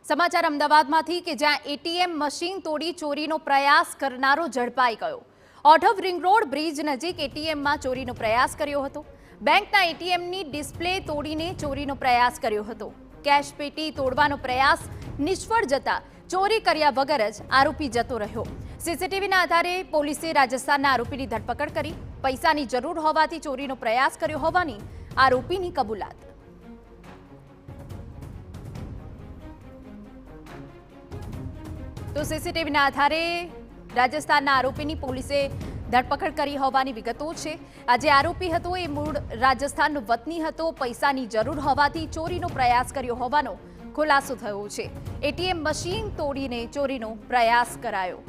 સમાચાર અમદાવાદમાંથી કે જ્યાં એટીએમ મશીન તોડી ચોરીનો પ્રયાસ કરનારો ઝડપાઈ ગયો। ઓઢવ રિંગ રોડ બ્રિજ નજીક એટીએમમાં ચોરીનો પ્રયાસ કર્યો હતો। બેંકના એટીએમની ડિસ્પ્લે તોડીને ચોરીનો પ્રયાસ કર્યો હતો। કેશ પેટી તોડવાનો પ્રયાસ નિષ્ફળ જતા ચોરી કર્યા વગર જ આરોપી જતો રહ્યો। સીસીટીવીના આધારે પોલીસે રાજસ્થાનના આરોપીની ધરપકડ કરી। પૈસાની જરૂર હોવાથી ચોરીનો પ્રયાસ કર્યો હોવાની આરોપીની કબૂલાત। तो सीसीटीवीના આધારે રાજસ્થાનના આરોપીની પોલીસે ધરપકડ કરી હોવાની વિગતો છે। આજે આરોપી હતો એ મૂળ રાજસ્થાનનો વતની હતો। પૈસાની જરૂર હોવાથી ચોરીનો પ્રયાસ કર્યો હોવાનો ખુલાસો થયો છે। એટીએમ મશીન તોડીને ચોરીનો પ્રયાસ કરાયો।